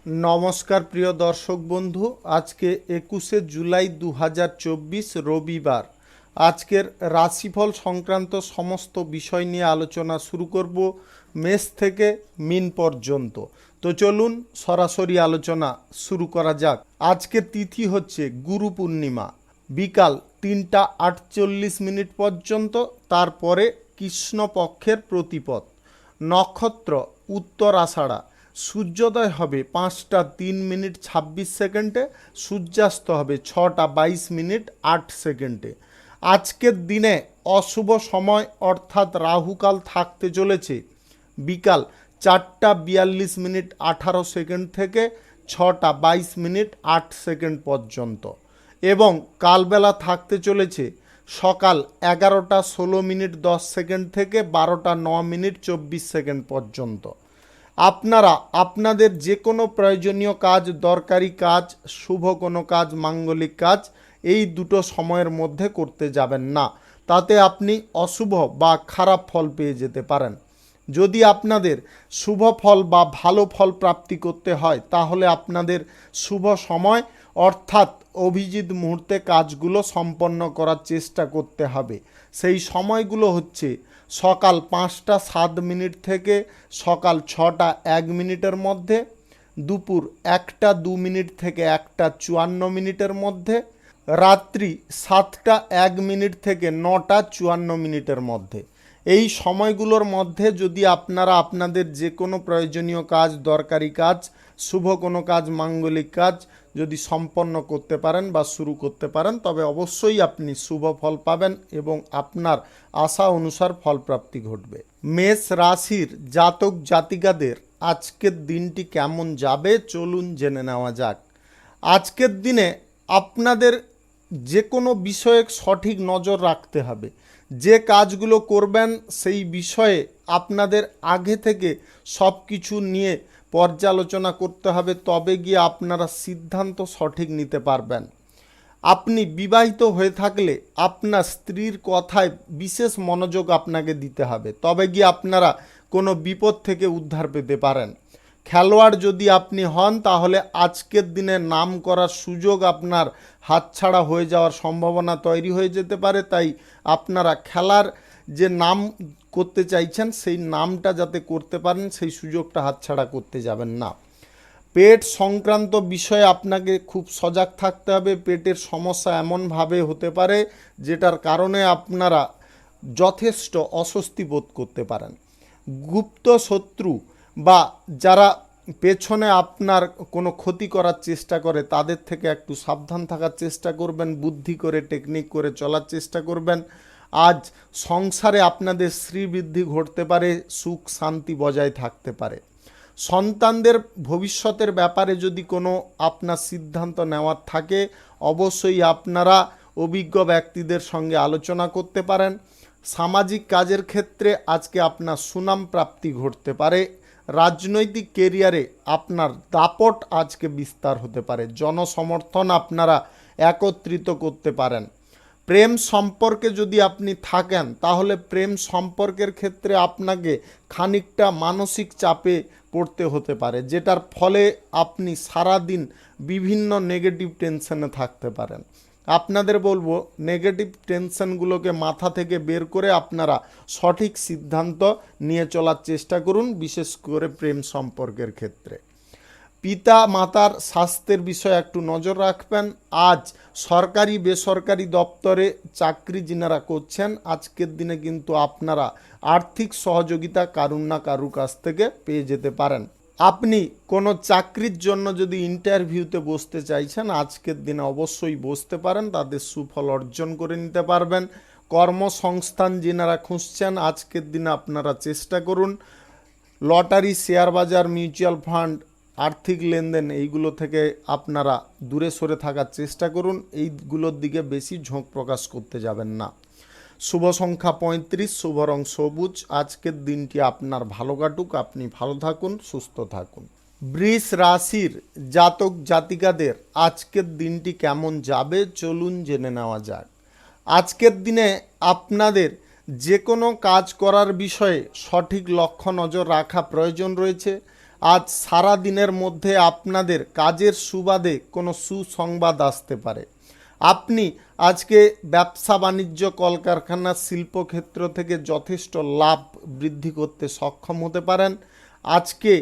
নমস্কার প্রিয় দর্শক বন্ধু, আজকে 21শে জুলাই 2024 রবিবার। আজকের রাশিফল সংক্রান্ত সমস্ত বিষয় নিয়ে আলোচনা শুরু করব মেষ থেকে মিন পর্যন্ত। তো চলুন সরাসরি আলোচনা শুরু করা যাক। আজকের তিথি হচ্ছে গুরু পূর্ণিমা, বিকাল 3টা 48 পর্যন্ত। তারপরে কৃষ্ণপক্ষের প্রতিপদ, নক্ষত্র উত্তর আষাঢ়া, সূর্যোদয় হবে 5টা 3 মিনিট 26 সেকেন্ডে, সূর্যাস্ত হবে 6টা 22 মিনিট 8 সেকেন্ডে। আজকের দিনে অশুভ সময় অর্থাৎ রাহুকাল থাকতে চলেছে বিকাল 4টা 42 মিনিট 18 সেকেন্ড থেকে 6টা 22 মিনিট 8 সেকেন্ড পর্যন্ত, এবং কালবেলা থাকতে চলেছে সকাল 11টা 16 মিনিট 10 সেকেন্ড থেকে 12টা 9 মিনিট 24 সেকেন্ড পর্যন্ত। আপনারা আপনাদের যে কোনো প্রয়োজনীয় কাজ, দরকারি কাজ, শুভ কোনো কাজ, মাঙ্গলিক কাজ এই দুটো সময়ের মধ্যে করতে যাবেন না, তাতে আপনি অশুভ বা খারাপ ফল পেয়ে যেতে পারেন। যদি আপনাদের শুভ ফল বা ভালো ফল প্রাপ্তি করতে হয় তাহলে আপনাদের শুভ সময় অর্থাৎ অভিজিৎ মুহূর্তে কাজগুলো সম্পন্ন করার চেষ্টা করতে হবে। সেই সময়গুলো হচ্ছে সকাল 5টা 7 মিনিট থেকে সকাল 6টা 1 মিনিটের মধ্যে, দুপুর 1টা 2 মিনিট থেকে 1টা 54 মিনিটের মধ্যে, রাত্রি 7টা 1 মিনিট থেকে 9টা 54 মিনিটের মধ্যে। এই সময়গুলোর মধ্যে যদি আপনারা আপনাদের যে কোনো প্রয়োজনীয় কাজ, দরকারি কাজ, শুভ কোনো কাজ, মাঙ্গলিক কাজ যদি সম্পন্ন করতে পারেন বা শুরু করতে পারেন তবে অবশ্যই আপনি শুভ ফল পাবেন এবং আপনার আশা অনুসার ফলপ্রাপ্তি ঘটবে। মেষ রাশির জাতক জাতিকাদের আজকের দিনটি কেমন যাবে চলুন জেনে নেওয়া যাক। আজকের দিনে আপনাদের যে কোনো বিষয়ে সঠিক নজর রাখতে হবে। যে কাজগুলো করবেন সেই বিষয়ে আপনাদের আগে থেকে সব কিছু নিয়ে পর্যালোচনা করতে হবে, তবে গিয়ে আপনারা সিদ্ধান্ত সঠিক নিতে পারবেন। আপনি বিবাহিত হয়ে থাকলে আপনার স্ত্রীর কথায় বিশেষ মনোযোগ আপনাকে দিতে হবে, তবে গিয়ে আপনারা কোনো বিপদ থেকে উদ্ধার পেতে পারেন। খেলোয়াড় যদি আপনি হন তাহলে আজকের দিনে নাম করার সুযোগ আপনার হাতছাড়া হয়ে যাওয়ার সম্ভাবনা তৈরি হয়ে যেতে পারে, তাই আপনারা খেলার যে নাম করতে চাইছেন সেই নামটা যাতে করতে পারেন সেই সুযোগটা হাতছাড়া করতে যাবেন না। পেট সংক্রান্ত বিষয়ে আপনাকে খুব সজাগ থাকতে হবে। পেটের সমস্যা এমনভাবে হতে পারে যেটার কারণে আপনারা যথেষ্ট অস্বস্তি বোধ করতে পারেন। গুপ্ত শত্রু বা যারা পেছনে আপনার কোনো ক্ষতি করার চেষ্টা করে তাদের থেকে একটু সাবধান থাকার চেষ্টা করবেন, বুদ্ধি করে টেকনিক করে চলার চেষ্টা করবেন। আজ সংসারে আপনাদের শ্রীবৃদ্ধি ঘটতে পারে, সুখ শান্তি বজায় থাকতে পারে। সন্তানদের ভবিষ্যতের ব্যাপারে যদি কোনো আপনার সিদ্ধান্ত নেওয়ার থাকে অবশ্যই আপনারা অভিজ্ঞ ব্যক্তিদের সঙ্গে আলোচনা করতে পারেন। সামাজিক কাজের ক্ষেত্রে আজকে আপনার সুনাম প্রাপ্তি ঘটতে পারে। রাজনৈতিক কেরিয়ারে আপনার দাপট আজকে বিস্তার হতে পারে। জনসমর্থন আপনারা একত্রিত করতে পারেন। প্রেম সম্পর্কে যদি আপনি থাকেন তাহলে প্রেম সম্পর্কের ক্ষেত্রে আপনাকে খানিকটা মানসিক চাপে পড়তে হতে পারে, যেটার ফলে আপনি সারাদিন বিভিন্ন নেগেটিভ টেনশনে থাকতে পারেন। আপনাদের বলবো নেগেটিভ টেনশনগুলোকে মাথা থেকে বের করে আপনারা সঠিক সিদ্ধান্ত নিয়ে চলার চেষ্টা করুন, বিশেষ করে প্রেম সম্পর্কের ক্ষেত্রে। পিতা মাতার স্বাস্থ্যের বিষয়ে একটু নজর রাখবেন। আজ সরকারি বেসরকারি দপ্তরে চাকরি যিনারা করছেন আজকের দিনে কিন্তু আপনারা আর্থিক সহযোগিতা কারুর না কারুর কাছ থেকে পেয়ে যেতে পারেন। আপনি কোনো চাকরির জন্য যদি ইন্টারভিউতে বসতে চাইছেন আজকের দিনে অবশ্যই বসতে পারেন, তাদের সুফল অর্জন করে নিতে পারবেন। কর্মসংস্থান যিনারা খুঁজছেন আজকের দিনে আপনারা চেষ্টা করুন। লটারি, শেয়ার বাজার, মিউচুয়াল ফান্ড, আর্থিক লেনদেন এইগুলো থেকে আপনারা দূরে সরে থাকার চেষ্টা করুন। এইগুলোর দিকে বেশি ঝোঁক প্রকাশ করতে যাবেন না। শুভ সংখ্যা 35, শুভ রং সবুজ। আজকের দিনটি আপনার ভালো কাটুক, আপনি ভালো থাকুন, সুস্থ থাকুন। বৃষ রাশির জাতক জাতিকাদের আজকের দিনটি কেমন যাবে চলুন জেনে নেওয়া যাক। আজকের দিনে আপনাদের যে কোনো কাজ করার বিষয়ে সঠিক লক্ষ্য নজর রাখা প্রয়োজন রয়েছে। আজ সারা দিনের মধ্যে আপনাদের কাজের সুবাদে কোনো সুসংবাদ আসতে পারে। আপনি আজকে ব্যবসা বাণিজ্য কলকারখানা শিল্পক্ষেত্র থেকে যথেষ্ট লাভ বৃদ্ধি করতে সক্ষম হতে পারেন। আজকে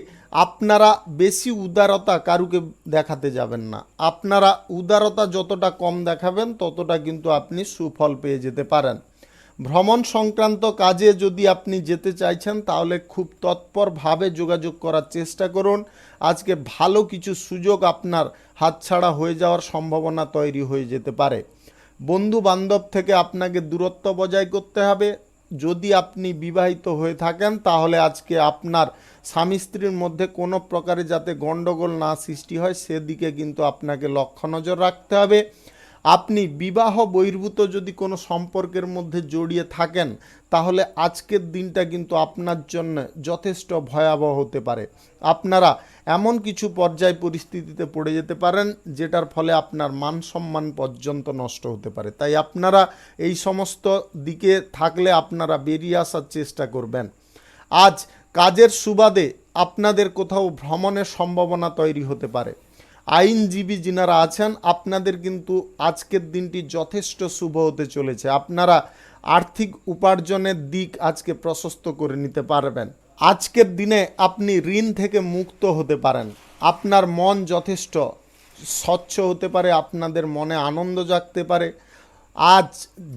আপনারা বেশি উদারতা কারুকে দেখাতে যাবেন না। আপনারা উদারতা যতটা কম দেখাবেন ততটা কিন্তু আপনি সুফল পেয়ে যেতে পারেন। ভ্রমণ সংক্রান্ত কাজে যদি আপনি যেতে চাইছেন তাহলে খুব তৎপরভাবে যোগাযোগ করার চেষ্টা করুন। আজকে ভালো কিছু সুযোগ আপনার হাতছাড়া হয়ে যাওয়ার সম্ভাবনা তৈরি হয়ে যেতে পারে। বন্ধু বান্ধব থেকে আপনাকে দূরত্ব বজায় করতে হবে। যদি আপনি বিবাহিত হয়ে থাকেন তাহলে আজকে আপনার স্বামী স্ত্রীর মধ্যে কোনো প্রকারে যাতে গণ্ডগোল না সৃষ্টি হয় সেদিকে কিন্তু আপনাকে লক্ষ্য নজর রাখতে হবে। আপনি বিবাহ বহির্ভূত যদি কোনো সম্পর্কের মধ্যে জড়িয়ে থাকেন তাহলে আজকের দিনটা কিন্তু আপনার জন্য যথেষ্ট ভয়াবহ হতে পারে। আপনারা এমন কিছু পর্যায় পরিস্থিতিতে পড়ে যেতে পারেন যেটার ফলে আপনার মান সম্মান পর্যন্ত নষ্ট হতে পারে। তাই আপনারা এই সমস্ত দিকে থাকলে আপনারা বেরিয়ে আসার চেষ্টা করবেন। আজ কাজের সুবাদে আপনাদের কোথাও ভ্রমণের সম্ভাবনা তৈরি হতে পারে। আইনজীবী যিনারা আছেন আপনাদের কিন্তু আজকের দিনটি যথেষ্ট শুভ হতে চলেছে। আপনারা আর্থিক উপার্জনের দিক আজকে প্রশস্ত করে নিতে পারবেন। আজকের দিনে আপনি ঋণ থেকে মুক্ত হতে পারেন। আপনার মন যথেষ্ট স্বচ্ছ হতে পারে, আপনাদের মনে আনন্দ জাগতে পারে। আজ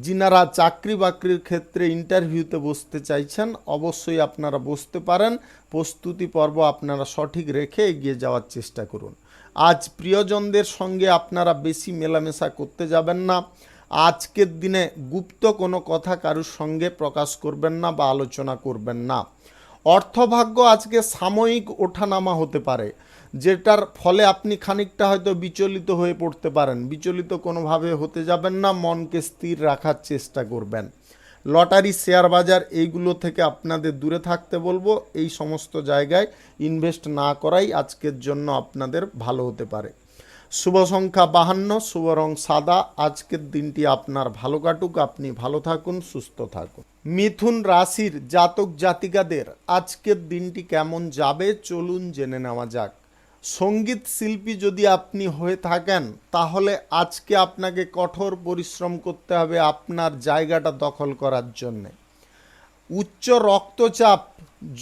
যিনারা চাকরি বাকরির ক্ষেত্রে ইন্টারভিউতে বসতে চাইছেন অবশ্যই আপনারা বসতে পারেন। প্রস্তুতি পর্ব আপনারা সঠিক রেখে এগিয়ে যাওয়ার চেষ্টা করুন। আজ প্রিয়জনদের সঙ্গে আপনারা বেশি মেলামেশা করতে যাবেন না। আজকের দিনে গুপ্ত কোনো কথা কারুর সঙ্গে প্রকাশ করবেন না বা আলোচনা করবেন না। অর্থভাগ্য আজকে সাময়িক ওঠানামা হতে পারে, যেটার ফলে আপনি খানিকটা হয়তো বিচলিত হয়ে পড়তে পারেন। বিচলিত কোনোভাবে হতে যাবেন না, মনকে স্থির রাখার চেষ্টা করবেন। লটারি, শেয়ার বাজার এইগুলো থেকে আপনাদের দূরে থাকতে বলবো। এই সমস্ত জায়গায় ইনভেস্ট না করাই আজকের জন্য আপনাদের ভালো হতে পারে। শুভ সংখ্যা 52, শুভ রং সাদা। আজকের দিনটি আপনার ভালো কাটুক, আপনি ভালো থাকুন, সুস্থ থাকুন। মিথুন রাশির জাতক জাতিকাদের আজকের দিনটি কেমন যাবে চলুন জেনে নেওয়া যাক। সঙ্গীত শিল্পী যদি আপনি হয়ে থাকেন তাহলে আজকে আপনাকে কঠোর পরিশ্রম করতে হবে আপনার জায়গাটা দখল করার জন্যে। উচ্চ রক্তচাপ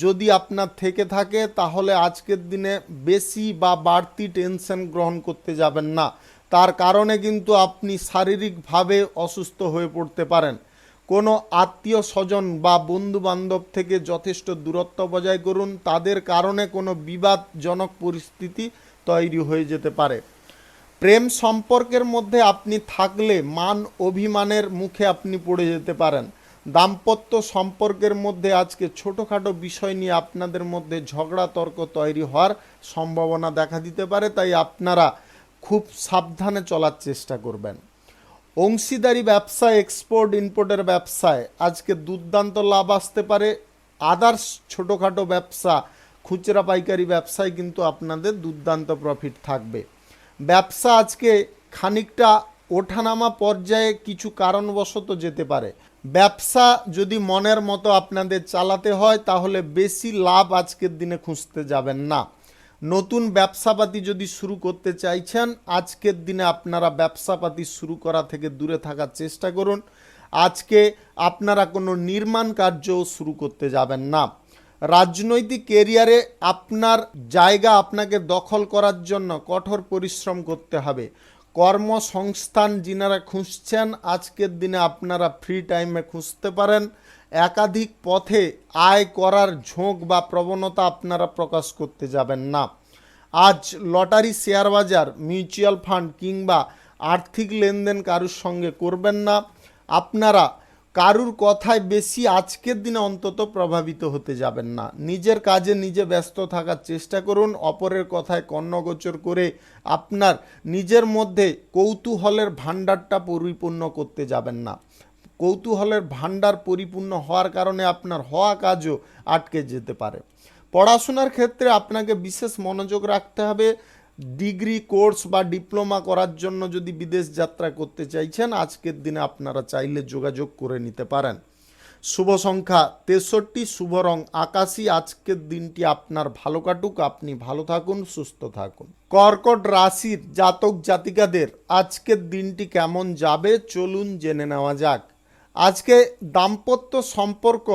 যদি আপনার থেকে থাকে তাহলে আজকের দিনে বেশি বা বাড়তি টেনশন গ্রহণ করতে যাবেন না। তার কারণে কিন্তু আপনি শারীরিকভাবে অসুস্থ হয়ে পড়তে পারেন। কোনো আত্মীয় স্বজন বা বন্ধু বান্ধব থেকে যথেষ্ট দূরত্ব বজায় করুন। তাদের কারণে কোনো বিবাদজনক পরিস্থিতি তৈরি হয়ে যেতে পারে। প্রেম সম্পর্কের মধ্যে আপনি থাকলে মান অভিমানের মুখে আপনি পড়ে যেতে পারেন। দাম্পত্য সম্পর্কের মধ্যে আজকে ছোটোখাটো বিষয় নিয়ে আপনাদের মধ্যে ঝগড়া তর্ক তৈরি হওয়ার সম্ভাবনা দেখা দিতে পারে। তাই আপনারা খুব সাবধানে চলার চেষ্টা করবেন। অংশীদারি ব্যবসা, এক্সপোর্ট ইম্পোর্টের ব্যবসায় আজকে দুর্দান্ত লাভ আসতে পারে। আদার্স ছোটোখাটো ব্যবসা, খুচরা পাইকারি ব্যবসায় কিন্তু আপনাদের দুর্দান্ত প্রফিট থাকবে। ব্যবসা আজকে খানিকটা ওঠানামা পর্যায়ে কিছু কারণবশত যেতে পারে। ব্যবসা যদি মনের মতো আপনাদের চালাতে হয় তাহলে বেশি লাভ আজকের দিনে খুঁজতে যাবেন না। নতুন ব্যবসাপাতি যদি শুরু করতে চাইছেন আজকের দিনে আপনারা ব্যবসাপাতি শুরু করা থেকে দূরে থাকার চেষ্টা করুন। আজকে আপনারা কোনো নির্মাণ কার্যও শুরু করতে যাবেন না। রাজনৈতিক কেরিয়ারে আপনার জায়গা আপনাকে দখল করার জন্য কঠোর পরিশ্রম করতে হবে। কর্মসংস্থান যিনারা খুঁজছেন আজকের দিনে আপনারা ফ্রি টাইমে খুঁজতে পারেন। একাধিক পথে আয় করার ঝোঁক বা প্রবণতা আপনারা প্রকাশ করতে যাবেন না। আজ লটারি, শেয়ার বাজার, মিউচুয়াল ফান্ড কিংবা আর্থিক লেনদেন কারুর সঙ্গে করবেন না। আপনারা কারুর কথায় বেশি আজকের দিনে অন্তত প্রভাবিত হতে যাবেন না। নিজের কাজে নিজে ব্যস্ত থাকার চেষ্টা করুন। অপরের কথায় কর্ণগোচর করে আপনার নিজের মধ্যে কৌতূহলের ভাণ্ডারটা পরিপূর্ণ করতে যাবেন না। কৌতূহলের ভাণ্ডার পরিপূর্ণ হওয়ার কারণে আপনার হওয়া কাজও আটকে যেতে পারে। পড়াশোনার ক্ষেত্রে আপনাকে বিশেষ মনোযোগ রাখতে হবে। ডিগ্রি কোর্স বা ডিপ্লোমা করার জন্য যদি বিদেশ যাত্রা করতে চাইছেন আজকের দিনে আপনারা চাইলে যোগাযোগ করে নিতে পারেন। শুভ সংখ্যা 63, শুভ রং আকাশী। আজকের দিনটি আপনার ভালো কাটুক, আপনি ভালো থাকুন, সুস্থ থাকুন। কর্কট রাশির জাতক জাতিকাদের আজকের দিনটি কেমন যাবে চলুন জেনে নেওয়া যাক। আজকে দাম্পত্য সম্পর্ক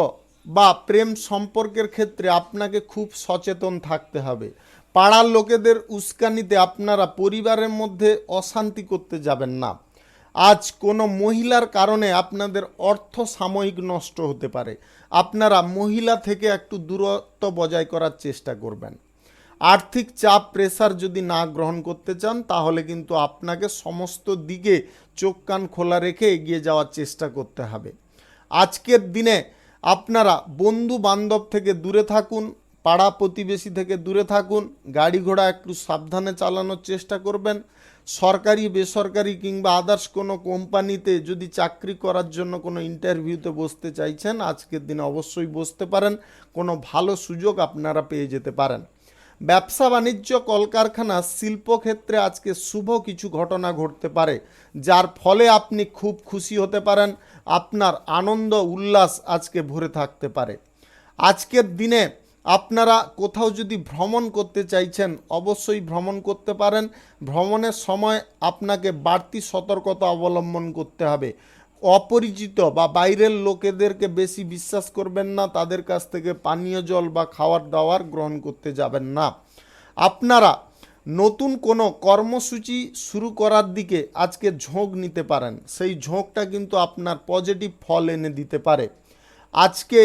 বা প্রেম সম্পর্কের ক্ষেত্রে আপনাকে খুব সচেতন থাকতে হবে। পাড়ার লোকেদের উস্কানিতে আপনারা পরিবারের মধ্যে অশান্তি করতে যাবেন না। আজ কোনো মহিলার কারণে আপনাদের অর্থ সাময়িক নষ্ট হতে পারে। আপনারা মহিলা থেকে একটু দূরত্ব বজায় করার চেষ্টা করবেন। আর্থিক চাপ প্রেসার যদি না গ্রহণ করতে চান তাহলে কিন্তু আপনাকে সমস্ত দিকে চোখ কান খোলা রেখে এগিয়ে যাওয়ার চেষ্টা করতে হবে। আজকের দিনে আপনারা বন্ধু বান্ধব থেকে দূরে থাকুন, পাড়া প্রতিবেশী থেকে দূরে থাকুন, গাড়ি ঘোড়া একটু সাবধানে চালানোর চেষ্টা করবেন। সরকারি বেসরকারি কিংবা আদার্স কোনো কোম্পানিতে যদি চাকরি করার জন্য কোনো ইন্টারভিউতে বসতে চাইছেন আজকের দিনে অবশ্যই বসতে পারেন, কোনো ভালো সুযোগ আপনারা পেয়ে যেতে পারেন। ব্যবসা বাণিজ্য কলকারখানা শিল্পক্ষেত্রে আজকে শুভ কিছু ঘটনা ঘটতে পারে, যার ফলে আপনি খুব খুশি হতে পারেন, আপনার আনন্দ উল্লাস আজকে ভরে থাকতে পারে। আজকের দিনে আপনারা কোথাও যদি ভ্রমণ করতে চাইছেন অবশ্যই ভ্রমণ করতে পারেন। ভ্রমণের সময় আপনাকে বাড়তি সতর্কতা অবলম্বন করতে হবে। অপরিচিত বা বাইরের লোকেদেরকে বেশি বিশ্বাস করবেন না, তাদের কাছ থেকে পানীয় জল বা খাওয়ার দাওয়ার গ্রহণ করতে যাবেন না। আপনারা নতুন কোনো কর্মসূচি শুরু করার দিকে আজকে ঝোঁক নিতে পারেন, সেই ঝোঁকটা কিন্তু আপনার পজিটিভ ফল এনে দিতে পারে। আজকে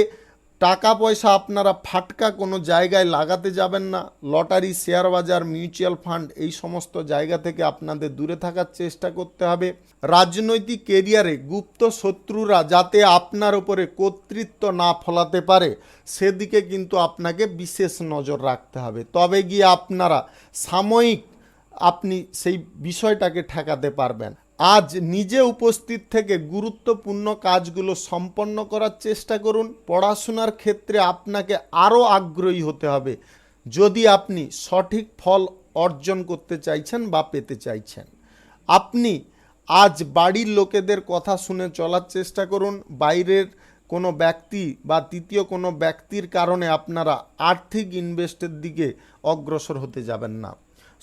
টাকা পয়সা আপনারা ফাটকা কোনো জায়গায় লাগাতে যাবেন না। লটারি, শেয়ার বাজার, মিউচুয়াল ফান্ড এই সমস্ত জায়গা থেকে আপনাদের দূরে থাকার চেষ্টা করতে হবে। রাজনৈতিক কেরিয়ারে গুপ্ত শত্রুরা যাতে আপনার উপরে কর্তৃত্ব না ফলাতে পারে সেদিকে কিন্তু আপনাকে বিশেষ নজর রাখতে হবে, তবে গিয়ে আপনারা সাময়িক আপনি সেই বিষয়টাকে ঠেকাতে পারবেন। আজ নিজে উপস্থিত থেকে গুরুত্বপূর্ণ কাজগুলো সম্পন্ন করার চেষ্টা করুন। পড়াশোনার ক্ষেত্রে আপনাকে আরও আগ্রহী হতে হবে যদি আপনি সঠিক ফল অর্জন করতে চাইছেন বা পেতে চাইছেন। আপনি আজ বাড়ির লোকেদের কথা শুনে চলার চেষ্টা করুন। বাইরের কোনো ব্যক্তি বা তৃতীয় কোনো ব্যক্তির কারণে আপনারা আর্থিক ইনভেস্টের দিকে অগ্রসর হতে যাবেন না।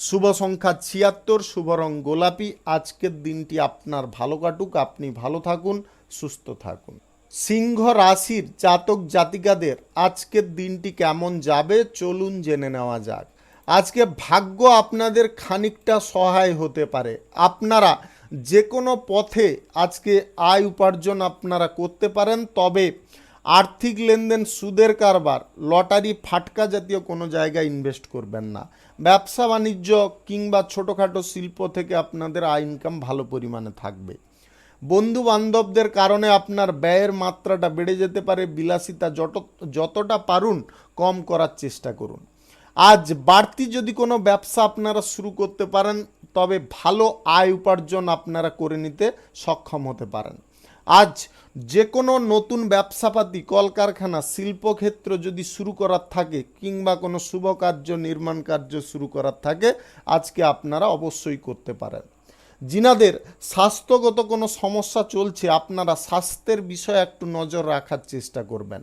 শুভ সংখ্যা 76, শুভ রং গোলাপি। আজকের দিনটি আপনার ভালো কাটুক, আপনি ভালো থাকুন, সুস্থ থাকুন। সিংহ রাশির জাতক জাতিকাদের আজকের দিনটি কেমন যাবে চলুন জেনে নেওয়া যাক। আজকে ভাগ্য আপনাদের খানিকটা সহায় হতে পারে। আপনারা যে কোনো পথে আজকে আয় উপার্জন আপনারা করতে পারেন, তবে আর্থিক লেনদেন, সুদের কারবার, লটারি, ফাটকা জাতীয় কোনো জায়গায় ইনভেস্ট করবেন না। ব্যবসা বাণিজ্য কিংবা ছোটোখাটো শিল্প থেকে আপনাদের আয় ইনকাম ভালো পরিমাণে থাকবে। বন্ধু বান্ধবদের কারণে আপনার ব্যয়ের মাত্রাটা বেড়ে যেতে পারে। বিলাসিতা যতটা পারুন কম করার চেষ্টা করুন। আজ বাড়তি যদি কোনো ব্যবসা আপনারা শুরু করতে পারেন তবে ভালো আয় উপার্জন আপনারা করে নিতে সক্ষম হতে পারেন। আজ যে কোনো নতুন ব্যবসাপাতি, কলকারখানা, শিল্পক্ষেত্র যদি শুরু করার থাকে কিংবা কোনো শুভ কার্য, নির্মাণ কার্য শুরু করার থাকে আজকে আপনারা অবশ্যই করতে পারেন। যিনাদের স্বাস্থ্যগত কোনো সমস্যা চলছে আপনারা স্বাস্থ্যের বিষয়ে একটু নজর রাখার চেষ্টা করবেন।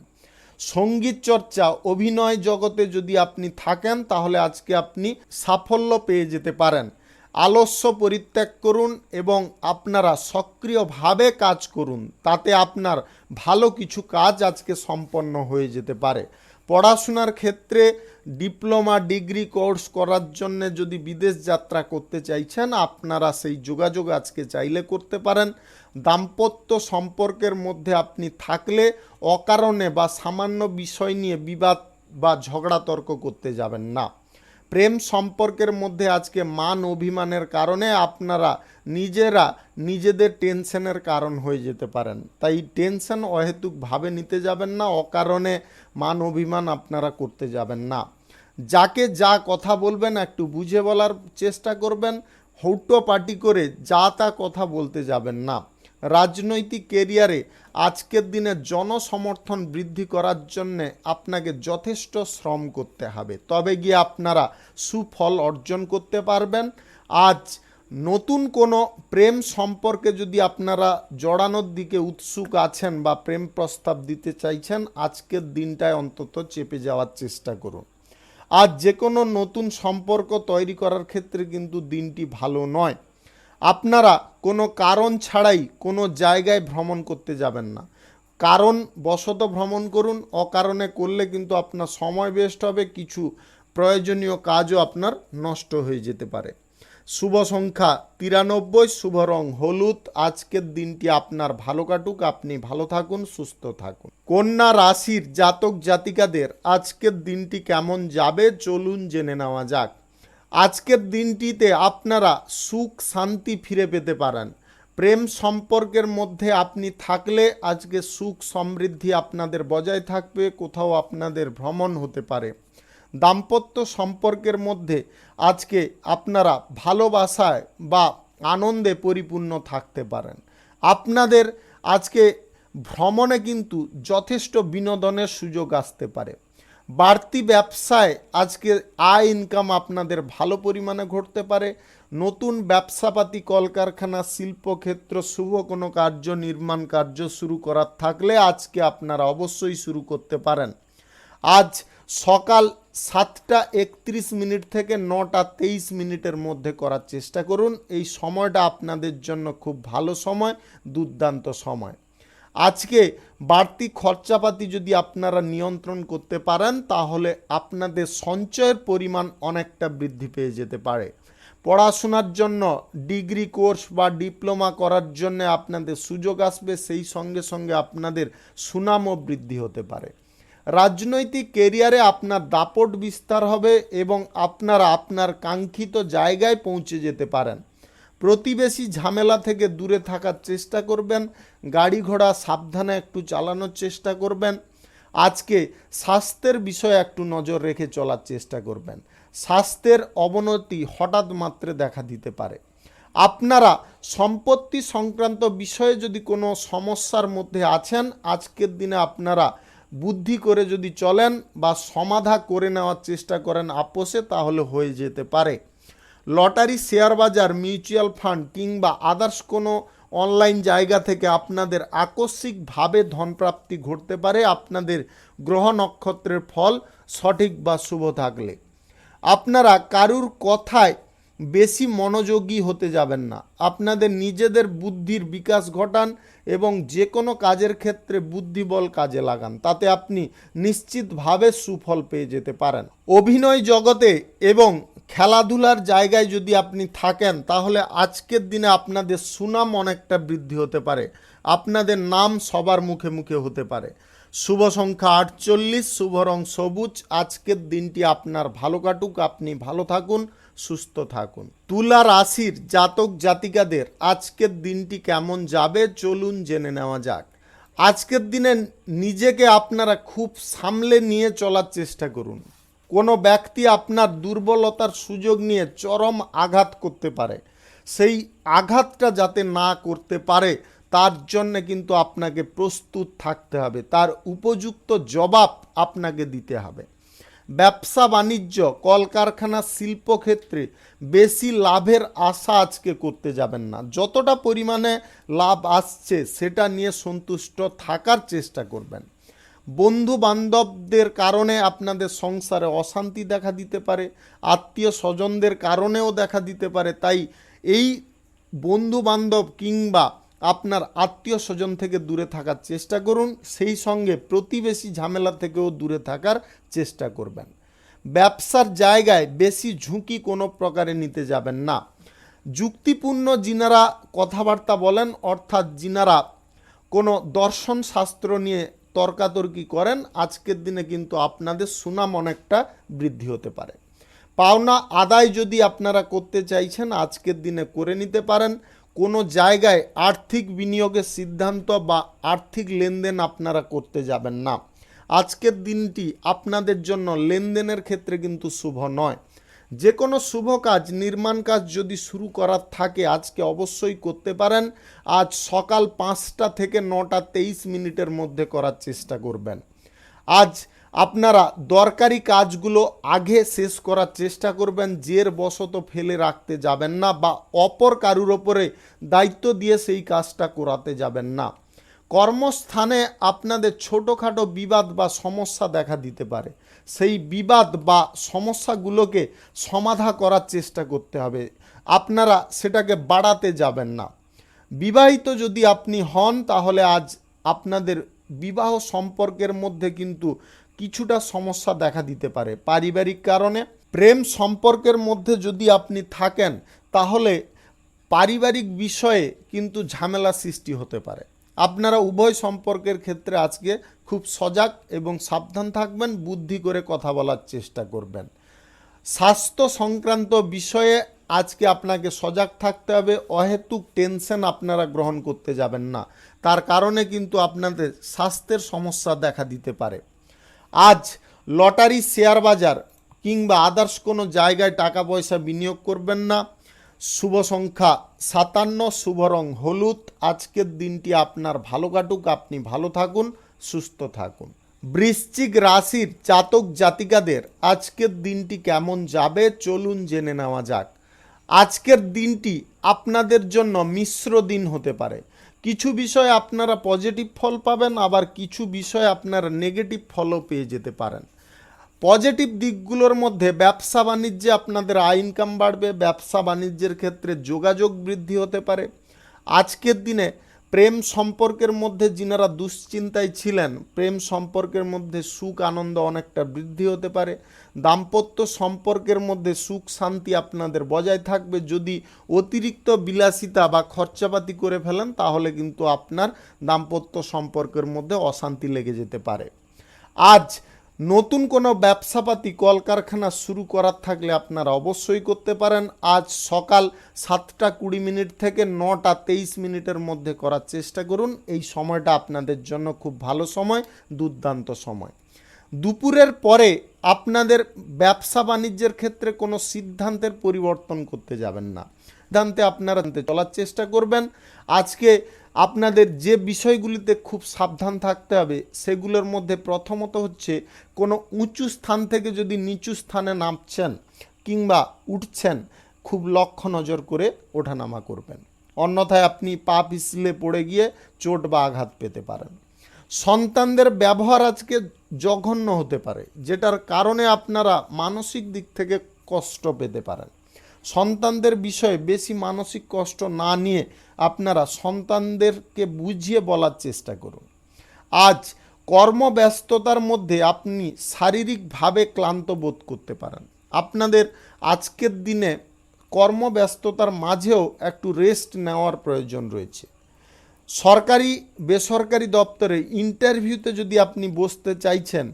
সঙ্গীত চর্চা, অভিনয় জগতে যদি আপনি থাকেন তাহলে আজকে আপনি সাফল্য পেয়ে যেতে পারেন। আলস্য পরিত্যাগ করুন এবং আপনারা সক্রিয়ভাবে কাজ করুন, তাতে আপনার ভালো কিছু কাজ আজকে সম্পন্ন হয়ে যেতে পারে। পড়াশোনার ক্ষেত্রে ডিপ্লোমা, ডিগ্রি কোর্স করার জন্য যদি বিদেশ যাত্রা করতে চাইছেন আপনারা সেই যোগাযোগ আজকে চাইলে করতে পারেন। দাম্পত্য সম্পর্কের মধ্যে আপনি থাকলে অকারণে বা সামান্য বিষয় নিয়ে বিবাদ বা ঝগড়া তর্ক করতে যাবেন না। প্রেম সম্পর্কের মধ্যে আজকে মান অভিমানের কারণে আপনারা নিজেদের টেনশনের কারণ হয়ে যেতে পারেন, তাই টেনশন অহেতুকভাবে নিতে যাবেন না, অকারণে মান অভিমান আপনারা করতে যাবেন না। যাকে যা কথা বলবেন একটু বুঝে বলার চেষ্টা করবেন, হৌটো পার্টি করে যা তা কথা বলতে যাবেন না। রাজনৈতিক কেরিয়ারে আজকের দিনে জনসমর্থন বৃদ্ধি করার জন্যে আপনাকে যথেষ্ট শ্রম করতে হবে, তবে গিয়ে আপনারা সুফল অর্জন করতে পারবেন। আজ নতুন কোনো প্রেম সম্পর্কে যদি আপনারা জড়ানোর দিকে উৎসুক আছেন বা প্রেম প্রস্তাব দিতে চাইছেন, আজকের দিনটায় অন্তত চেপে যাওয়ার চেষ্টা করুন। আজ যে কোনো নতুন সম্পর্ক তৈরি করার ক্ষেত্রে কিন্তু দিনটি ভালো নয়। আপনারা কোনো কারণ ছাড়াই কোনো জায়গায় ভ্রমণ করতে যাবেন না। কারণ বশত ভ্রমণ করুন, অকারণে করলে কিন্তু আপনার সময় ওয়েস্ট হবে, কিছু প্রয়োজনীয় কাজও আপনার নষ্ট হয়ে যেতে পারে। শুভ সংখ্যা 93, শুভ রং হলুদ। আজকের দিনটি আপনার ভালো কাটুক, আপনি ভালো থাকুন, সুস্থ থাকুন। কন্যা রাশির জাতক জাতিকাদের আজকের দিনটি কেমন যাবে চলুন জেনে নেওয়া যাক। আজকের দিনটিতে আপনারা সুখ শান্তি ফিরে পেতে পারেন। প্রেম সম্পর্কের মধ্যে আপনি থাকলে আজকে সুখ সমৃদ্ধি আপনাদের বজায় থাকবে, কোথাও আপনাদের ভ্রমণ হতে পারে। দাম্পত্য সম্পর্কের মধ্যে আজকে আপনারা ভালোবাসায় বা আনন্দে পরিপূর্ণ থাকতে পারেন। আপনাদের আজকে ভ্রমণে কিন্তু যথেষ্ট বিনোদনের সুযোগ আসতে পারে। বাড়তি ব্যবসায় আজকে আয় ইনকাম আপনাদের ভালো পরিমাণে ঘটতে পারে। নতুন ব্যবসাপাতি, কলকারখানা, শিল্পক্ষেত্র, শুভ কোনো কার্য, নির্মাণ কার্য শুরু করার থাকলে আজকে আপনারা অবশ্যই শুরু করতে পারেন। আজ সকাল 7টা 31 থেকে 9টা 23 মধ্যে করার চেষ্টা করুন। এই সময়টা আপনাদের জন্য খুব ভালো সময়, দুর্দান্ত সময়। আজকে বাড়তি খরচাপাতি যদি আপনারা নিয়ন্ত্রণ করতে পারেন তাহলে আপনাদের সঞ্চয়ের পরিমাণ অনেকটা বৃদ্ধি পেয়ে যেতে পারে। পড়াশোনার জন্য ডিগ্রি কোর্স বা ডিপ্লোমা করার জন্য আপনাদের সুযোগ আসবে, সেই সঙ্গে সঙ্গে আপনাদের সুনামও বৃদ্ধি হতে পারে। রাজনৈতিক কেরিয়ারে আপনার দাপট বিস্তার হবে এবং আপনারা আপনার কাঙ্ক্ষিত জায়গায় পৌঁছে যেতে পারেন। প্রতিবেশী ঝামেলা থেকে দূরে থাকার চেষ্টা করবেন। গাড়ি ঘোড়া সাবধানে একটু চালানোর চেষ্টা করবেন। আজকে স্বাস্থ্যের বিষয়ে একটু নজর রেখে চলার চেষ্টা করবেন। স্বাস্থ্যের অবনতি হঠাৎ মাত্রে দেখা দিতে পারে। আপনারা সম্পত্তি সংক্রান্ত বিষয়ে যদি কোনো সমস্যার মধ্যে আছেন, আজকের দিনে আপনারা বুদ্ধি করে যদি চলেন বা সমাধা করে নেওয়ার চেষ্টা করেন আপোষে, তাহলে হয়ে যেতে পারে। লটারি, শেয়ার বাজার, মিউচুয়াল ফান্ড কিংবা আদার্স কোনো অনলাইন জায়গা থেকে আপনাদের আকস্মিকভাবে ধনপ্রাপ্তি ঘটতে পারে আপনাদের গ্রহ নক্ষত্রের ফল সঠিক বা শুভ থাকলে। আপনারা কারুর কথায় বেশি মনোযোগী হতে যাবেন না। আপনাদের নিজেদের বুদ্ধির বিকাশ ঘটান এবং যে কোনো কাজের ক্ষেত্রে বুদ্ধিবল কাজে লাগান, তাতে আপনি নিশ্চিতভাবে সুফল পেয়ে যেতে পারেন। অভিনয় জগতে এবং খেলাধুলার জায়গায় যদি আপনি থাকেন তাহলে আজকের দিনে আপনাদের সুনাম অনেকটা বৃদ্ধি হতে পারে। আপনাদের নাম সবার মুখে মুখে হতে পারে। শুভ সংখ্যা 48, শুভ রং সবুজ। আজকের দিনটি আপনার ভালো কাটুক, আপনি ভালো থাকুন, সুস্থ থাকুন। তুলা রাশির জাতক জাতিকাদের আজকের দিনটি কেমন যাবে চলুন জেনে নেওয়া যাক। আজকের দিনে নিজেকে আপনারা খুব সামলে নিয়ে চলার চেষ্টা করুন। কোনো ব্যক্তি আপনার দুর্বলতার সুযোগ নিয়ে চরম আঘাত করতে পারে, সেই আঘাতটা যাতে না করতে পারে তার জন্য কিন্তু আপনাকে প্রস্তুত থাকতে হবে, তার উপযুক্ত জবাব আপনাকে দিতে হবে। ব্যবসা বাণিজ্য, কলকারখানা, শিল্পক্ষেত্রে বেশি লাভের আশা আজকে করতে যাবেন না। যতটা পরিমাণে লাভ আসছে সেটা নিয়ে সন্তুষ্ট থাকার চেষ্টা করবেন। বন্ধু বান্ধবদের কারণে আপনাদের সংসারে অশান্তি দেখা দিতে পারে, আত্মীয় স্বজনদের কারণেও দেখা দিতে পারে। তাই এই বন্ধু বান্ধব কিংবা আপনার আত্মীয় স্বজন থেকে দূরে থাকার চেষ্টা করুন। সেই সঙ্গে প্রতিবেশী ঝামেলা থেকেও দূরে থাকার চেষ্টা করবেন। ব্যবসার জায়গায় বেশি ঝুঁকি কোনো প্রকারে নিতে যাবেন না। যুক্তিপূর্ণ যিনারা কথাবার্তা বলেন, অর্থাৎ যিনারা কোনো দর্শন শাস্ত্র নিয়ে তর্কাতর্কি করেন, আজকের দিনে কিন্তু আপনাদের সুনাম অনেকটা বৃদ্ধি হতে পারে। পাওনা আদায় যদি আপনারা করতে চাইছেন আজকের দিনে করে নিতে পারেন। কোনো জায়গায় আর্থিক বিনিয়োগের সিদ্ধান্ত বা আর্থিক লেনদেন আপনারা করতে যাবেন না। আজকের দিনটি আপনাদের জন্য লেনদেনের ক্ষেত্রে কিন্তু শুভ নয়। যে কোনো শুভ কাজ, নির্মাণ কাজ যদি শুরু করার থাকে আজকে অবশ্যই করতে পারেন। আজ সকাল 5টা থেকে 9টা 23 মধ্যে করার চেষ্টা করবেন। আজ আপনারা দরকারি কাজগুলো আগে শেষ করার চেষ্টা করবেন, জের বশত ফেলে রাখতে যাবেন না বা অপর কারুর ওপরে দায়িত্ব দিয়ে সেই কাজটা করাতে যাবেন না। কর্মস্থানে আপনাদের ছোটোখাটো বিবাদ বা সমস্যা দেখা দিতে পারে, সেই বিবাদ বা সমস্যাগুলোকে সমাধা করার চেষ্টা করতে হবে, আপনারা সেটাকে বাড়াতে যাবেন না। বিবাহিত যদি আপনি হন তাহলে আজ আপনাদের বিবাহ সম্পর্কের মধ্যে কিন্তু কিছুটা সমস্যা দেখা দিতে পারে পারিবারিক কারণে। প্রেম সম্পর্কের মধ্যে যদি আপনি থাকেন তাহলে পারিবারিক বিষয়ে কিন্তু ঝামেলা সৃষ্টি হতে পারে। আপনারা উভয় সম্পর্কের ক্ষেত্রে আজকে খুব সজাগ এবং সাবধান থাকবেন, বুদ্ধি করে কথা বলার চেষ্টা করবেন। স্বাস্থ্য সংক্রান্ত বিষয়ে আজকে আপনাকে সজাগ থাকতে হবে, অহেতুক টেনশন আপনারা গ্রহণ করতে যাবেন না, তার কারণে কিন্তু আপনাদের স্বাস্থ্যের সমস্যা দেখা দিতে পারে। আজ লটারি, শেয়ার বাজার কিংবা আদার্স কোনো জায়গায় টাকা পয়সা বিনিয়োগ করবেন না। শুভ সংখ্যা 57, শুভ রং হলুদ। আজকের দিনটি আপনার ভালো কাটুক, আপনি ভালো থাকুন, সুস্থ থাকুন। বৃশ্চিক রাশির জাতক জাতিকাদের আজকের দিনটি কেমন যাবে চলুন জেনে নেওয়া যাক। আজকের দিনটি আপনাদের জন্য মিশ্র দিন হতে পারে। কিছু বিষয়ে আপনারা পজিটিভ ফল পাবেন, আবার কিছু বিষয়ে আপনারা নেগেটিভ ফলও পেয়ে যেতে পারেন। পজিটিভ দিকগুলোর মধ্যে ব্যবসা বাণিজ্যে আপনাদের আয় ইনকাম বাড়বে, ব্যবসা বাণিজ্যের ক্ষেত্রে যোগাযোগ বৃদ্ধি হতে পারে। আজকের দিনে প্রেম সম্পর্কের মধ্যে যিনারা দুশ্চিন্তায় ছিলেন, প্রেম সম্পর্কের মধ্যে সুখ আনন্দ অনেকটা বৃদ্ধি হতে পারে। দাম্পত্য সম্পর্কের মধ্যে সুখ শান্তি আপনাদের বজায় থাকবে। যদি অতিরিক্ত বিলাসিতা বা খরচাপাতি করে ফেলেন তাহলে কিন্তু আপনার দাম্পত্য সম্পর্কের মধ্যে অশান্তি লেগে যেতে পারে। আজ নতুন কোনো ব্যবসাপাতি কলকারখানা শুরু করার থাকলে আপনারা অবশ্যই করতে পারেন। আজ সকাল 7:20 থেকে 9:23 মধ্যে করার চেষ্টা করুন। এই সময়টা আপনাদের জন্য খুব ভালো সময়, দুর্দান্ত সময়। দুপুরের পরে আপনাদের ব্যবসা বাণিজ্যের ক্ষেত্রে কোনো সিদ্ধান্তের পরিবর্তন করতে যাবেন না, সিদ্ধান্তে আপনারা চলার চেষ্টা করবেন। আজকে আপনাদের যে বিষয়গুলিতে খুব সাবধান থাকতে হবে সেগুলোর মধ্যে প্রথমত হচ্ছে কোনো উঁচু স্থান থেকে যদি নিচু স্থানে নামছেন কিংবা উঠছেন খুব লক্ষ্য নজর করে ওঠানামা করবেন, অন্যথায় আপনি পা পিছলে পড়ে গিয়ে চোট বা আঘাত পেতে পারেন। সন্তানদের ব্যবহার আজকে জঘন্য হতে পারে, যেটার কারণে আপনারা মানসিক দিক থেকে কষ্ট পেতে পারেন। সন্তানদের বিষয়ে বেশি মানসিক কষ্ট না নিয়ে আপনারা সন্তানদেরকে বুঝিয়ে বলার চেষ্টা করুন। আজ কর্মব্যস্ততার মধ্যে আপনি শারীরিকভাবে ক্লান্ত বোধ করতে পারেন। আপনাদের আজকের দিনে কর্মব্যস্ততার মাঝেও একটু রেস্ট নেওয়ার প্রয়োজন রয়েছে। সরকারি বেসরকারি দপ্তরে ইন্টারভিউতে যদি আপনি বসতে চাইছেন,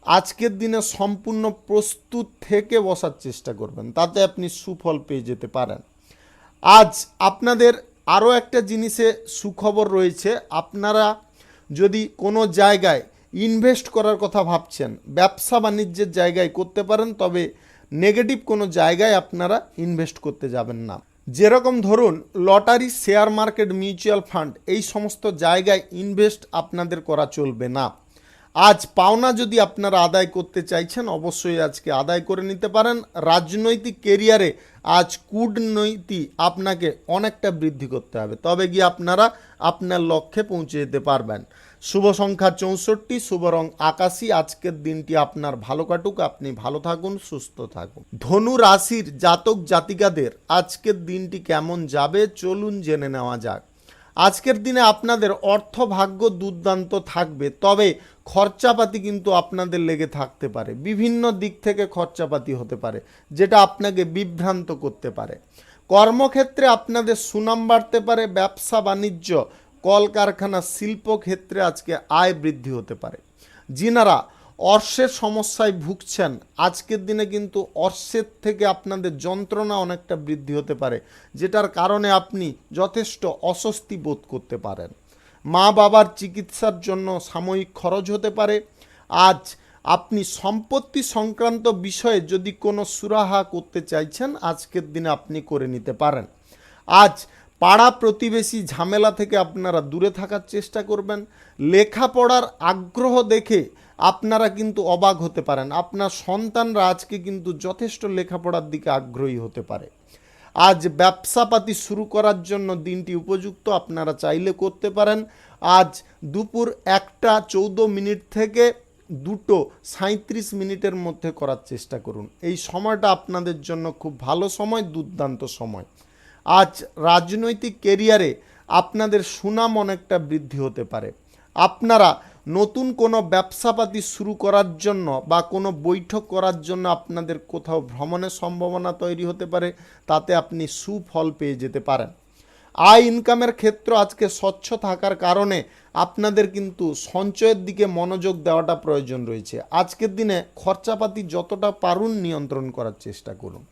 আজকের দিনে সম্পূর্ণ প্রস্তুত থেকে বসার চেষ্টা করবেন, তাতে আপনি সুফল পেয়ে যেতে পারেন। আজ আপনাদের আরও একটা জিনিসে সুখবর রয়েছে। আপনারা যদি কোনো জায়গায় ইনভেস্ট করার কথা ভাবছেন, ব্যবসা বাণিজ্যের জায়গায় করতে পারেন, তবে নেগেটিভ কোনো জায়গায় আপনারা ইনভেস্ট করতে যাবেন না। যেরকম ধরুন lottery, share market, mutual fund, এই সমস্ত জায়গায় ইনভেস্ট আপনাদের করা চলবে না। আজ পাওনা যদি আপনারা আদায় করতে চাইছেন অবশ্যই আজকে আদায় করে নিতে পারেন। রাজনৈতিক কেরিয়ারে আজ কূটনীতি আপনাকে অনেকটা বৃদ্ধি করতে হবে, তবে গিয়ে আপনারা আপনার লক্ষ্যে পৌঁছে যেতে পারবেন। শুভ সংখ্যা 64, শুভ রং আকাশী। আজকের দিনটি আপনার ভালো কাটুক, আপনি ভালো থাকুন, সুস্থ থাকুন। ধনু রাশির জাতক জাতিকাদের আজকের দিনটি কেমন যাবে চলুন জেনে নেওয়া যাক। আজকের দিনে আপনাদের অর্থ ভাগ্য দুর্দান্ত থাকবে, তবে খরচাপাতি কিন্তু আপনাদের লেগে থাকতে পারে। বিভিন্ন দিক থেকে খরচাপাতি হতে পারে, যেটা আপনাকে বিভ্রান্ত করতে পারে। কর্মক্ষেত্রে আপনাদের সুনাম বাড়তে পারে। ব্যবসা বাণিজ্য, কলকারখানা, শিল্পক্ষেত্রে আজকে আয় বৃদ্ধি হতে পারে। যিনারা অর্শের সমস্যায় ভুগছেন, আজকের দিনে কিন্তু অর্শের থেকে আপনাদের যন্ত্রণা অনেকটা বৃদ্ধি হতে পারে, যেটার কারণে আপনি যথেষ্ট অস্বস্তি বোধ করতে পারেন। মা বাবার চিকিৎসার জন্য সাময়িক খরচ হতে পারে। আজ আপনি সম্পত্তি সংক্রান্ত বিষয়ে যদি কোনো সুরাহা করতে চাইছেন, আজকের দিনে আপনি করে নিতে পারেন। আজ পাড়া প্রতিবেশী ঝামেলা থেকে আপনারা দূরে থাকার চেষ্টা করবেন। লেখাপড়ার আগ্রহ দেখে আপনারা কিন্তু অবাক হতে পারেন, আপনার সন্তানরা আজকে কিন্তু যথেষ্ট লেখাপড়ার দিকে আগ্রহী হতে পারে। আজ ব্যবসাপাতি শুরু করার জন্য দিনটি উপযুক্ত, আপনারা চাইলে করতে পারেন। আজ দুপুর 1:14 থেকে 2:37 মধ্যে করার চেষ্টা করুন। এই সময়টা আপনাদের জন্য খুব ভালো সময়, দুর্দান্ত সময়। আজ রাজনৈতিক কেরিয়ারে আপনাদের সুনাম অনেকটা বৃদ্ধি হতে পারে। আপনারা নতুন কোনো ব্যবসাপাতি শুরু করার জন্য বা কোনো বৈঠক করার জন্য আপনাদের কোথাও ভ্রমণের সম্ভাবনা তৈরি হতে পারে, তাতে আপনি সুফল পেয়ে যেতে পারেন। আয় ইনকামের ক্ষেত্র আজকে স্বচ্ছ থাকার কারণে আপনাদের কিন্তু সঞ্চয়ের দিকে মনোযোগ দেওয়াটা প্রয়োজন রয়েছে। আজকের দিনে খরচাপাতি যতটা পারুন নিয়ন্ত্রণ করার চেষ্টা করুন।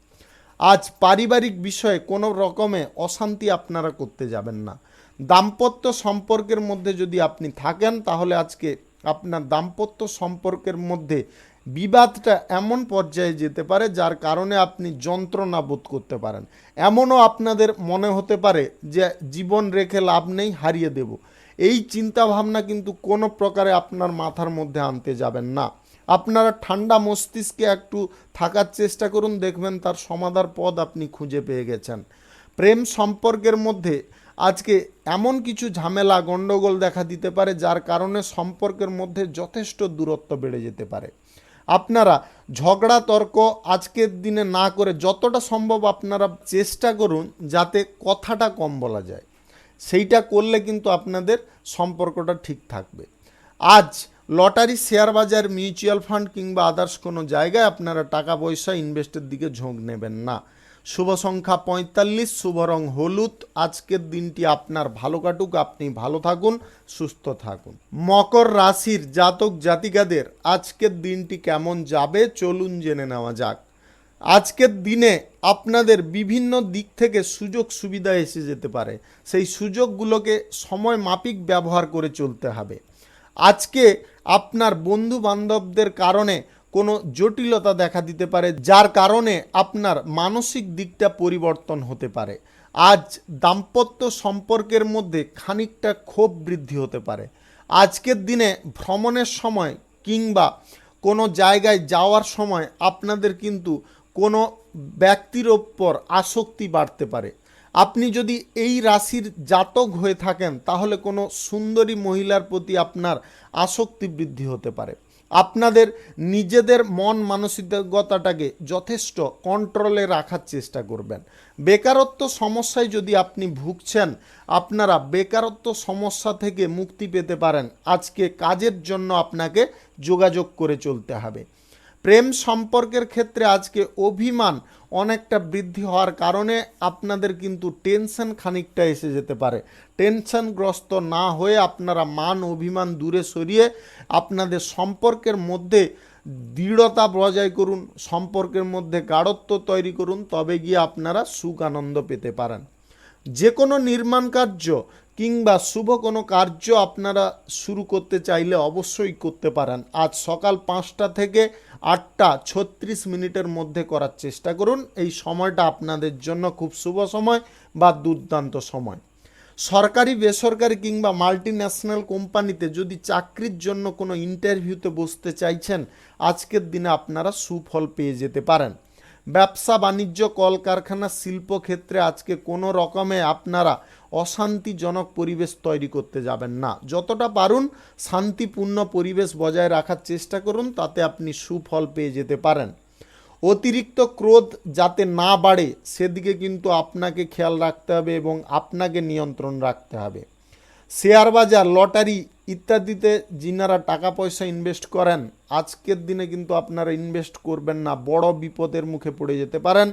আজ পারিবারিক বিষয়ে কোনো রকমে অশান্তি আপনারা করতে যাবেন না। দাম্পত্য সম্পর্কের মধ্যে যদি আপনি থাকেন, তাহলে আজকে আপনার দাম্পত্য সম্পর্কের মধ্যে বিবাদটা এমন পর্যায়ে যেতে পারে যার কারণে আপনি যন্ত্রণা বোধ করতে পারেন। এমনও আপনাদের মনে হতে পারে যে জীবন রেখে লাভ নেই, হারিয়ে দেব। এই চিন্তাভাবনা কিন্তু কোনো প্রকারে আপনার মাথার মধ্যে আনতে যাবেন না। আপনারা ঠান্ডা মস্তিষ্কে একটু থাকার চেষ্টা করুন, দেখবেন তার সমাধার পথ আপনি খুঁজে পেয়ে গেছেন। প্রেম সম্পর্কের মধ্যে আজকে এমন কিছু ঝামেলা গণ্ডগোল দেখা দিতে পারে যার কারণে সম্পর্কের মধ্যে যথেষ্ট দূরত্ব বেড়ে যেতে পারে। আপনারা ঝগড়া তর্ক আজকের দিনে না করে যতটা সম্ভব আপনারা চেষ্টা করুন যাতে কথাটা কম বলা যায়, সেইটা করলে কিন্তু আপনাদের সম্পর্কটা ঠিক থাকবে। আজ লটারি, শেয়ার বাজার, মিউচুয়াল ফান্ড কিংবা আদার্স কোনো জায়গায় আপনারা টাকা পয়সা ইনভেস্টের দিকে ঝোঁক নেবেন না। শুভ সংখ্যা 45, শুভ রং হলুদ। আজকের দিনটি আপনার ভালো কাটুক, আপনি ভালো থাকুন, সুস্থ থাকুন। মকর রাশির জাতক জাতিকাদের আজকের দিনটি কেমন যাবে চলুন জেনে নেওয়া যাক। আজকের দিনে আপনাদের বিভিন্ন দিক থেকে সুযোগ সুবিধা এসে যেতে পারে, সেই সুযোগগুলোকে সময় মাফিক ব্যবহার করে চলতে হবে। আজকে আপনার বন্ধু বান্ধবদের কারণে কোনো জটিলতা দেখা দিতে পারে যার কারণে আপনার মানসিক দিকটা পরিবর্তন হতে পারে। আজ দাম্পত্য সম্পর্কের মধ্যে খানিকটা ক্ষোভ বৃদ্ধি হতে পারে। আজকের দিনে ভ্রমণের সময় কিংবা কোনো জায়গায় যাওয়ার সময় আপনাদের কিন্তু কোনো ব্যক্তির ওপর আসক্তি বাড়তে পারে। আপনি যদি এই রাশির জাতক হয়ে থাকেন তাহলে কোনো সুন্দরী মহিলার প্রতি আপনার আসক্তি বৃদ্ধি হতে পারে। আপনাদের নিজেদের মন মানসিকতাটাকে যথেষ্ট কন্ট্রোলে রাখার চেষ্টা করবেন। বেকারত্ব সমস্যায় যদি আপনি ভুগছেন, আপনারা বেকারত্ব সমস্যা থেকে মুক্তি পেতে পারেন। আজকে কাজের জন্য আপনাকে যোগাযোগ করে চলতে হবে। প্রেম সম্পর্কের ক্ষেত্রে আজকে অভিমান অনেকটা বৃদ্ধি হওয়ার কারণে আপনাদের কিন্তু টেনশন খানিকটা এসে যেতে পারে। টেনশনগ্রস্ত না হয়ে আপনারা মান অভিমান দূরে সরিয়ে আপনাদের সম্পর্কের মধ্যে দৃঢ়তা বজায় করুন, সম্পর্কের মধ্যে গাঢ়ত্ব তৈরি করুন, তবে গিয়ে আপনারা সুখ আনন্দ পেতে পারেন। যে কোনো নির্মাণ কার্য কিংবা শুভ কোনো কার্য আপনারা শুরু করতে চাইলে অবশ্যই করতে পারেন। আজ সকাল 5টা থেকে 8:36 মধ্যে করার চেষ্টা করুন। এই সময়টা আপনাদের জন্য খুব শুভ সময় বা দুর্দান্ত সময়। সরকারি, বেসরকারি কিংবা মাল্টি ন্যাশনাল কোম্পানিতে যদি চাকরির জন্য কোনো ইন্টারভিউতে বসতে চাইছেন, আজকের দিনে আপনারা সুফল পেয়ে যেতে পারেন। ব্যবসা বাণিজ্য, কলকারখানা, শিল্পক্ষেত্রে আজকে কোনো রকমে আপনারা অশান্তিজনক পরিবেশ তৈরি করতে যাবেন না। যতটা পারুন শান্তিপূর্ণ পরিবেশ বজায় রাখার চেষ্টা করুন, তাতে আপনি সুফল পেয়ে যেতে পারেন। অতিরিক্ত ক্রোধ যাতে না বাড়ে সেদিকে কিন্তু আপনাকে খেয়াল রাখতে হবে এবং আপনাকে নিয়ন্ত্রণ রাখতে হবে। শেয়ার বাজার, লটারি ইত্যাদিতে যিনারা টাকা পয়সা ইনভেস্ট করেন, আজকের দিনে কিন্তু আপনারা ইনভেস্ট করবেন না, বড় বিপদের মুখে পড়ে যেতে পারেন।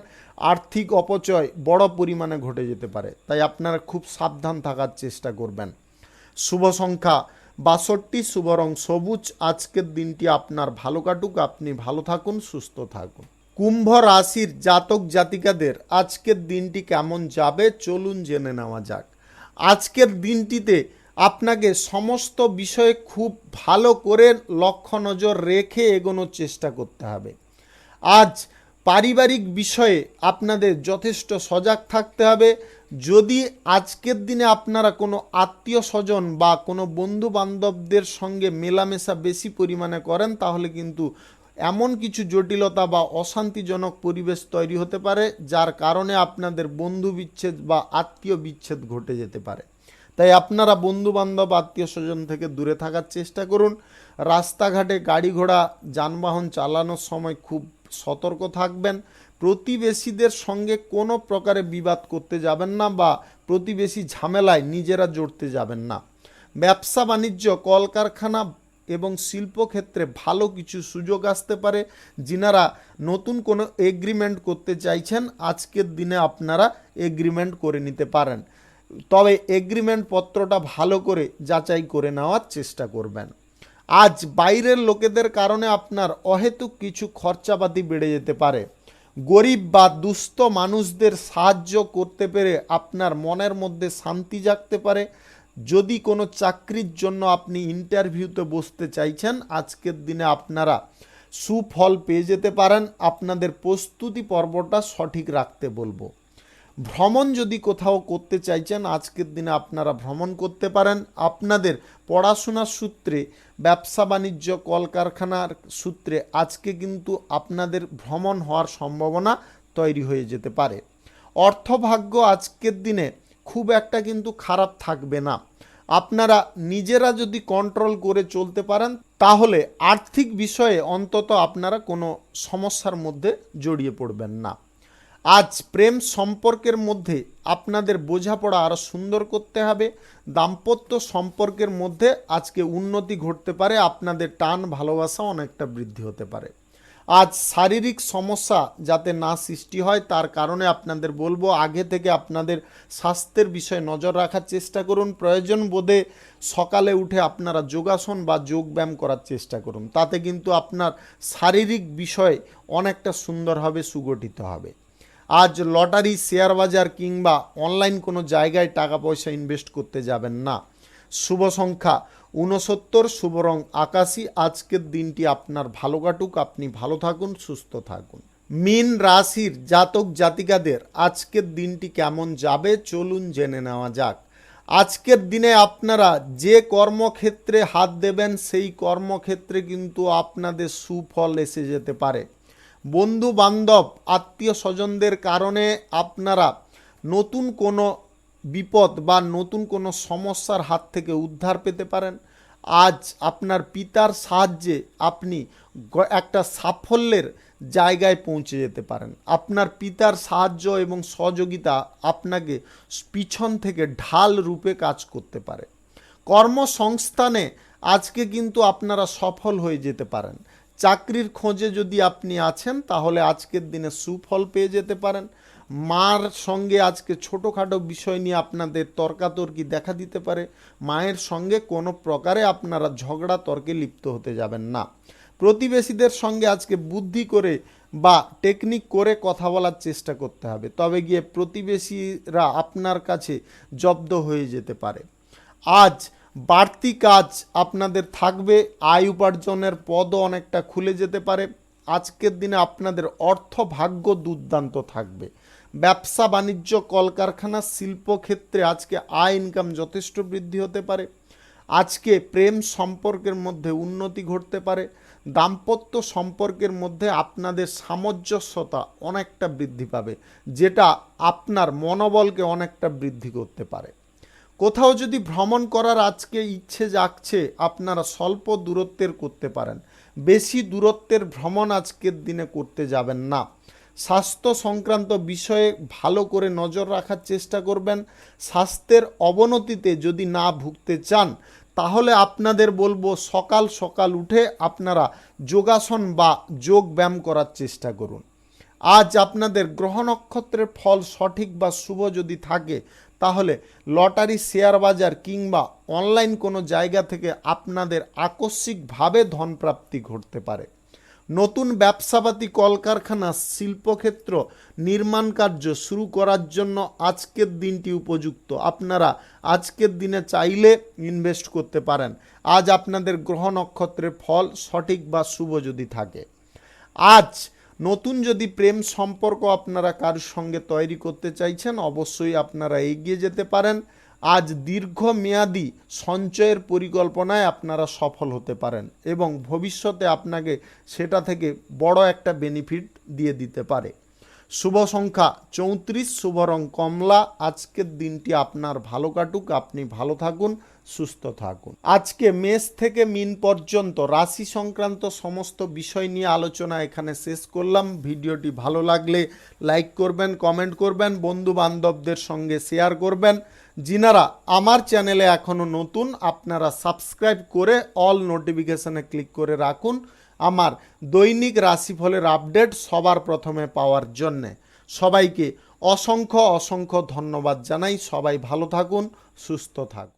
আর্থিক অপচয় বড় পরিমাণে ঘটে যেতে পারে, তাই আপনারা খুব সাবধান থাকার চেষ্টা করবেন। শুভ সংখ্যা 62, শুভ রং সবুজ। আজকের দিনটি আপনার ভালো কাটুক, আপনি ভালো থাকুন, সুস্থ থাকুন। কুম্ভ রাশির জাতক জাতিকাদের আজকের দিনটি কেমন যাবে চলুন জেনে নেওয়া যাক। আজকের দিনটিতে আপনাকে সমস্ত বিষয়ে খুব ভালো করে লক্ষ্য নজর রেখে এগোনোর চেষ্টা করতে হবে। আজ পারিবারিক বিষয়ে আপনাদের যথেষ্ট সজাগ থাকতে হবে। যদি আজকের দিনে আপনারা কোনো আত্মীয় স্বজন বা কোনো বন্ধু বান্ধবদের সঙ্গে মেলামেশা বেশি পরিমাণে করেন, তাহলে কিন্তু এমন কিছু জটিলতা বা অশান্তিজনক পরিবেশ তৈরি হতে পারে, যার কারণে আপনাদের বন্ধু বিচ্ছেদ বা আত্মীয় বিচ্ছেদ ঘটে যেতে পারে। তাই আপনারা বন্ধু বান্ধব আত্মীয় স্বজন থেকে দূরে থাকার চেষ্টা করুন। রাস্তাঘাটে গাড়ি ঘোড়া যানবাহন চালানোর সময় খুব সতর্ক থাকবেন। প্রতিবেশীদের সঙ্গে কোনো প্রকারে বিবাদ করতে যাবেন না বা প্রতিবেশী ঝামেলায় নিজেরা জড়তে যাবেন না। ব্যবসা বাণিজ্য, কলকারখানা এবং শিল্পক্ষেত্রে ভালো কিছু সুযোগ আসতে পারে। যিনারা নতুন কোনো এগ্রিমেন্ট করতে চাইছেন, আজকের দিনে আপনারা এগ্রিমেন্ট করে নিতে পারেন। তবে এগ্রিমেন্ট পত্রটা ভালো করে যাচাই করে নেওয়ার চেষ্টা করবেন। আজ বাইরের লোকেদের কারণে আপনার অহেতুক কিছু খরচাপাতি বেড়ে যেতে পারে। গরিব বা দুস্থ মানুষদের সাহায্য করতে পেরে আপনার মনের মধ্যে শান্তি জাগতে পারে। যদি কোনো চাকরির জন্য আপনি ইন্টারভিউতে বসতে চাইছেন, আজকের দিনে আপনারা সুফল পেয়ে যেতে পারেন। আপনাদের প্রস্তুতি পর্বটা সঠিক রাখতে বলবো। ভ্রমণ যদি কোথাও করতে চাইছেন, আজকের দিনে আপনারা ভ্রমণ করতে পারেন। আপনাদের পড়াশোনার সূত্রে, ব্যবসা বাণিজ্য, কলকারখানার সূত্রে আজকে কিন্তু আপনাদের ভ্রমণ হওয়ার সম্ভাবনা তৈরি হয়ে যেতে পারে। অর্থভাগ্য আজকের দিনে খুব একটা কিন্তু খারাপ থাকবে না। আপনারা নিজেরা যদি কন্ট্রোল করে চলতে পারেন, তাহলে আর্থিক বিষয়ে অন্তত আপনারা কোনো সমস্যার মধ্যে জড়িয়ে পড়বেন না। আজ প্রেম সম্পর্কের মধ্যে আপনাদের বোঝাপড়া আরও সুন্দর করতে হবে। দাম্পত্য সম্পর্কের মধ্যে আজকে উন্নতি ঘটতে পারে। আপনাদের টান ভালোবাসা অনেকটা বৃদ্ধি হতে পারে। আজ শারীরিক সমস্যা যাতে না সৃষ্টি হয়, তার কারণে আপনাদের বলবো আগে থেকে আপনাদের স্বাস্থ্যের বিষয়ে নজর রাখার চেষ্টা করুন। প্রয়োজন বোধে সকালে উঠে আপনারা যোগাসন বা যোগব্যায়াম করার চেষ্টা করুন। তাতে কিন্তু আপনার শারীরিক বিষয় অনেকটা সুন্দরভাবে সুগঠিত হবে। আজ লটারি, শেয়ার বাজার কিংবা অনলাইন কোনো জায়গায় টাকা পয়সা ইনভেস্ট করতে যাবেন না। শুভ সংখ্যা 69, শুভ রং আকাশী। আজকের দিনটি আপনার ভালো কাটুক, আপনি ভালো থাকুন, সুস্থ থাকুন। মীন রাশির জাতক জাতিকাদের আজকের দিনটি কেমন যাবে চলুন জেনে নেওয়া যাক। আজকের দিনে আপনারা যে কর্মক্ষেত্রে হাত দেবেন, সেই কর্মক্ষেত্রে কিন্তু আপনাদের সুফল এসে যেতে পারে। বন্ধু বান্ধব আত্মীয় স্বজনদের কারণে আপনারা নতুন কোনো বিপদ বা নতুন কোনো সমস্যার হাত থেকে উদ্ধার পেতে পারেন। আজ আপনার পিতার সাহায্যে আপনি একটা সাফল্যের জায়গায় পৌঁছে যেতে পারেন। আপনার পিতার সাহায্য এবং সহযোগিতা আপনাকে পিছন থেকে ঢাল রূপে কাজ করতে পারে। কর্মসংস্থানে আজকে কিন্তু আপনারা সফল হয়ে যেতে পারেন। চাকরির খোঁজে যদি আপনি আছেন, তাহলে আজকের দিনে সুফল পেয়ে যেতে পারেন। মার সঙ্গে আজকে ছোটোখাটো বিষয় নিয়ে আপনাদের তর্কাতর্কি দেখা দিতে পারে। মায়ের সঙ্গে কোনো প্রকারে আপনারা ঝগড়া তর্কে লিপ্ত হতে যাবেন না। প্রতিবেশীদের সঙ্গে আজকে বুদ্ধি করে বা টেকনিক করে কথা বলার চেষ্টা করতে হবে, তবে গিয়ে প্রতিবেশীরা আপনার কাছে জব্দ হয়ে যেতে পারে। আজ বাড়তি কাজ আপনাদের থাকবে। আয় উপার্জনের পদও অনেকটা খুলে যেতে পারে। আজকের দিনে আপনাদের অর্থ ভাগ্য দুর্দান্ত থাকবে। ব্যবসা বাণিজ্য, কলকারখানা, শিল্পক্ষেত্রে আজকে আয় ইনকাম যথেষ্ট বৃদ্ধি হতে পারে। আজকে প্রেম সম্পর্কের মধ্যে উন্নতি ঘটতে পারে। দাম্পত্য সম্পর্কের মধ্যে আপনাদের সামঞ্জস্যতা অনেকটা বৃদ্ধি পাবে, যেটা আপনার মনোবলকে অনেকটা বৃদ্ধি করতে পারে। কোথাও যদি ভ্রমণ করার আজকে ইচ্ছে জাগছে, আপনারা স্বল্প দূরত্বের করতে পারেন। বেশি দূরত্বের ভ্রমণ আজকের দিনে করতে যাবেন না। স্বাস্থ্য সংক্রান্ত বিষয়ে ভালো করে নজর রাখার চেষ্টা করবেন। স্বাস্থ্যের অবনতিতে যদি না ভুগতে চান, তাহলে আপনাদের বলবো সকাল সকাল উঠে আপনারা যোগাসন বা যোগ ব্যায়াম করার চেষ্টা করুন। আজ আপনাদের গ্রহ নক্ষত্রের ফল সঠিক বা শুভ যদি থাকে, তাহলে লটারি, শেয়ার বাজার কিংবা অনলাইন কোনো জায়গা থেকে আপনাদের আকস্মিকভাবে ধনপ্রাপ্তি ঘটতে পারে। নতুন ব্যবসাপাতি, কলকারখানা, শিল্পক্ষেত্র, নির্মাণ কার্য শুরু করার জন্য আজকের দিনটি উপযুক্ত। আপনারা আজকের দিনে চাইলে ইনভেস্ট করতে পারেন। আজ আপনাদের গ্রহ নক্ষত্রের ফল সঠিক বা শুভ যদি থাকে। আজ নতুন যদি প্রেম সম্পর্ক আপনারা কারোর সঙ্গে তৈরি করতে চাইছেন, অবশ্যই আপনারা এগিয়ে যেতে পারেন। আজ দীর্ঘমেয়াদী সঞ্চয়ের পরিকল্পনায় আপনারা সফল হতে পারেন এবং ভবিষ্যতে আপনাকে সেটা থেকে বড় একটা বেনিফিট দিয়ে দিতে পারে। শুভ সংখ্যা 34, শুভ রং কমলা। আজকের দিনটি আপনার ভালো কাটুক, আপনি ভালো থাকুন, সুস্থ থাকুন। আজকে মেষ থেকে মীন পর্যন্ত রাশি সংক্রান্ত সমস্ত বিষয় নিয়ে আলোচনা এখানে শেষ করলাম। ভিডিওটি ভালো লাগলে লাইক করবেন, কমেন্ট করবেন, বন্ধু বান্ধবদের সঙ্গে শেয়ার করবেন। যিনারা আমার চ্যানেলে এখনও নতুন, আপনারা সাবস্ক্রাইব করে অল নোটিফিকেশনে ক্লিক করে রাখুন আমার দৈনিক রাশিফলের আপডেট সবার প্রথমে পাওয়ার জন্যে। সবাইকে অসংখ্য অসংখ্য ধন্যবাদ জানাই। সবাই ভালো থাকুন, সুস্থ থাকুন।